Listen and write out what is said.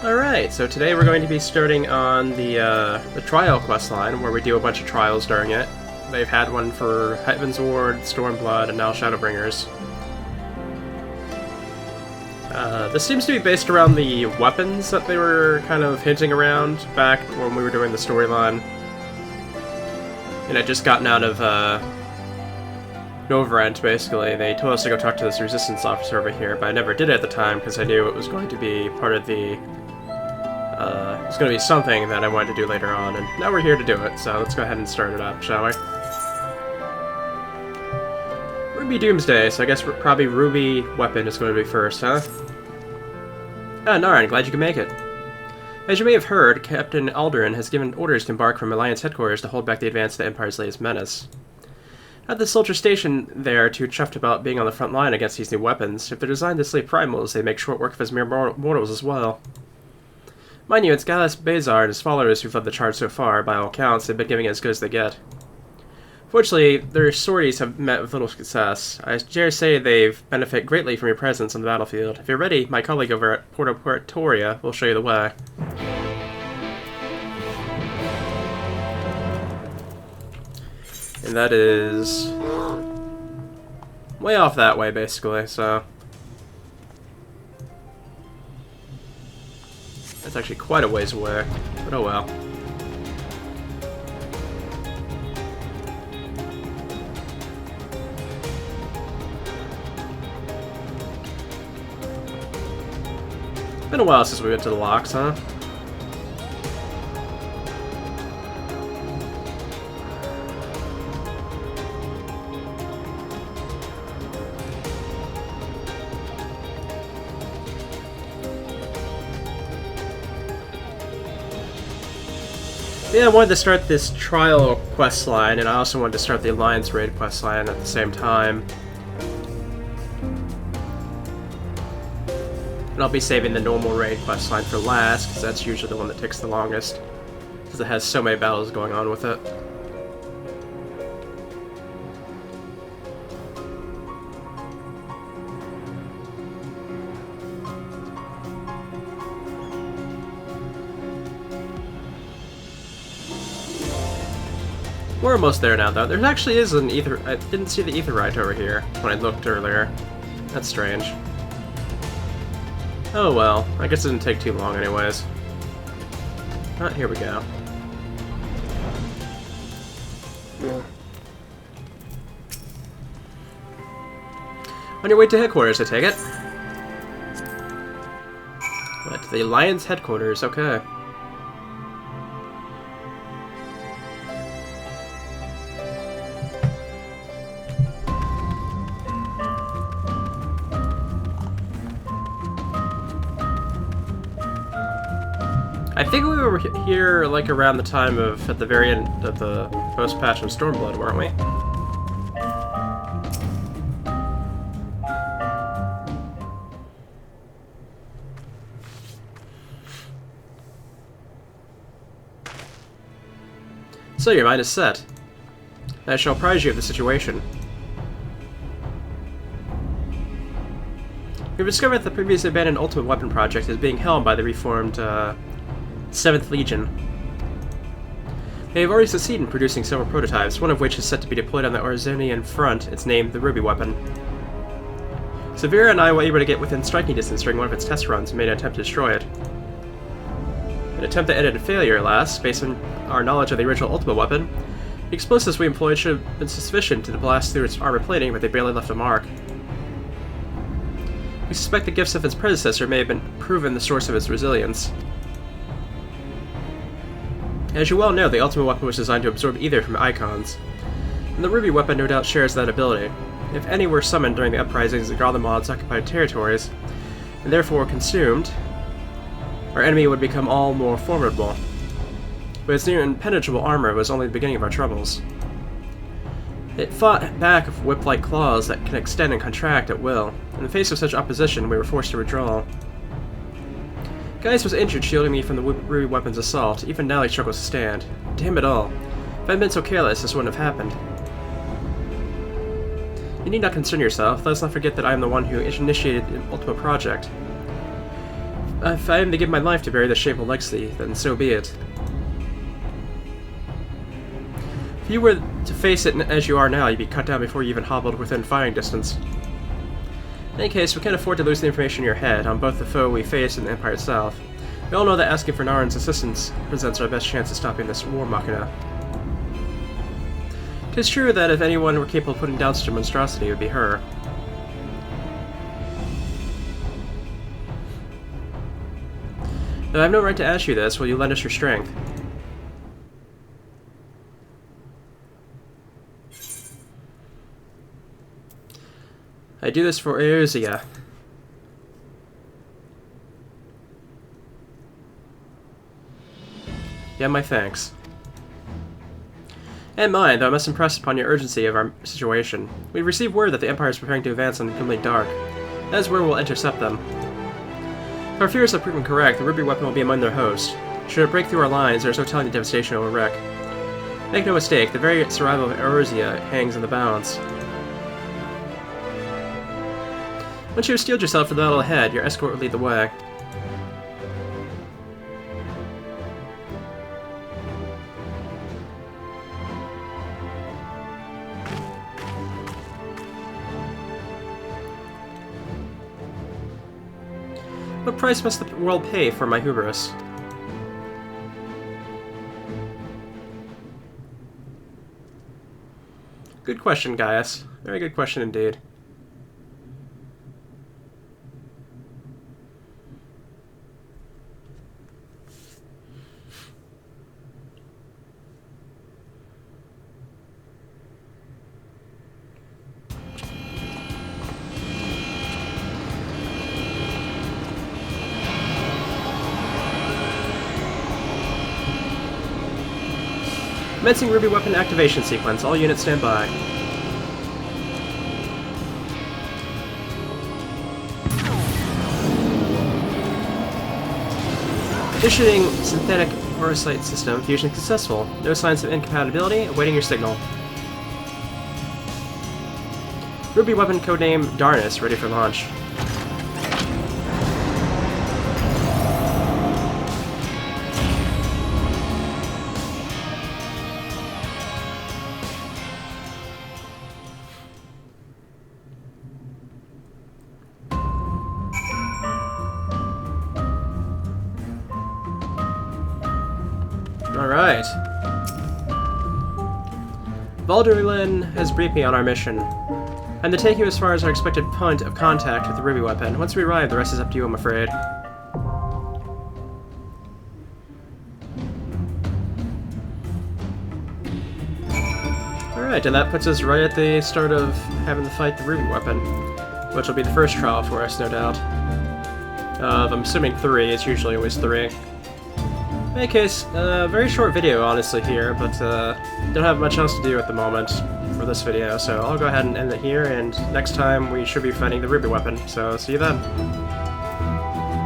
Alright, so today we're going to be starting on the trial quest line, where we do a bunch of trials during it. They've had one for Heaven's Ward, Stormblood, and now Shadowbringers. This seems to be based around the weapons that they were kind of hinting around back when we were doing the storyline. And I'd just gotten out of Novrent, basically. They told us to go talk to this resistance officer over here, but I never did it at the time because I knew it was going to be part of the... it was going to be something that I wanted to do later on, and now we're here to do it, so let's go ahead and start it up, shall we? Ruby Doomsday, so I guess probably Ruby Weapon is going to be first, huh? Ah, Naran, glad you could make it. As you may have heard, Captain Alderan has given orders to embark from Alliance headquarters to hold back the advance of the Empire's latest menace. Not the soldiers stationed there too chuffed about being on the front line against these new weapons. If they're designed to slay primals, they make short work of us mere mortals as well. Mind you, it's Gallus Bazar and his followers who've led the charge so far. By all accounts, they've been giving it as good as they get. Fortunately, their sorties have met with little success. I dare say they've benefited greatly from your presence on the battlefield. If you're ready, my colleague over at Porto Pretoria will show you the way. And that is... way off that way, basically, so... That's actually quite a ways away, but oh well. Been a while since we went to the locks, huh? Yeah, I wanted to start this trial quest line, and I also wanted to start the Alliance raid quest line at the same time. And I'll be saving the normal raid quest line for last, because that's usually the one that takes the longest, because it has so many battles going on with it. We're almost there now, though. There actually is an ether... I didn't see the aetheryte over here when I looked earlier. That's strange. Oh well, I guess it didn't take too long anyways. Ah, here we go. On your way to headquarters, I take it? What, the Alliance headquarters, okay. I think we were here, like, around the time of, at the very end of the post-patch of Stormblood, weren't we? So your mind is set. I shall apprise you of the situation. We've discovered that the previously abandoned Ultimate Weapon project is being held by the reformed, 7th Legion. They have already succeeded in producing several prototypes, one of which is set to be deployed on the Orzonian front. It's named the Ruby Weapon. Severa and I were able to get within striking distance during one of its test runs and made an attempt to destroy it. An attempt that ended in failure, alas, based on our knowledge of the original Ultimate Weapon. The explosives we employed should have been sufficient to blast through its armor plating, but they barely left a mark. We suspect the gifts of its predecessor may have been proven the source of its resilience. As you well know, the Ultimate Weapon was designed to absorb ether from icons, and the Ruby Weapon no doubt shares that ability. If any were summoned during the uprisings of Garlemald's occupied territories, and therefore consumed, our enemy would become all more formidable. But its near impenetrable armor was only the beginning of our troubles. It fought back with whip-like claws that can extend and contract at will. In the face of such opposition, we were forced to withdraw. Gaius was injured shielding me from the Ruby Weapon's assault. Even now he struggles to stand. Damn it all. If I'd been so careless, this wouldn't have happened. You need not concern yourself. Let's not forget that I am the one who initiated the Ultimate Project. If I am to give my life to bury this shameful legacy, then so be it. If you were to face it as you are now, you'd be cut down before you even hobbled within firing distance. In any case, we can't afford to lose the information in your head on both the foe we face and the Empire itself. We all know that asking for Naren's assistance presents our best chance of stopping this war machina. It is true that if anyone were capable of putting down such a monstrosity, it would be her. Though I have no right to ask you this, will you lend us your strength? I do this for Eorzea. Yeah, my thanks. And mine, though I must impress upon your urgency of our situation. We've received word that the Empire is preparing to advance on the complete dark. That is where we'll intercept them. If our fears have proven correct, the ruby weapon will be among their host. Should it break through our lines, there is no telling the devastation it will wreak. Make no mistake, the very survival of Eorzea hangs in the balance. Once you have steeled yourself for the battle ahead, your escort will lead the way. What price must the world pay for my hubris? Good question, Gaius. Very good question indeed. Commencing ruby weapon activation sequence. All units stand by. Initiating synthetic parasite system. Fusion successful. No signs of incompatibility. Awaiting your signal. Ruby weapon codename Darnus ready for launch. Alright. Valderlin has briefed me on our mission. I'm to take you as far as our expected point of contact with the ruby weapon. Once we arrive, the rest is up to you, I'm afraid. Alright, and that puts us right at the start of having to fight the ruby weapon, which will be the first trial for us, no doubt. I'm assuming 3, it's usually always 3. In any case, very short video, honestly, here, but don't have much else to do at the moment for this video, so I'll go ahead and end it here, and next time we should be fighting the ruby weapon, so see you then.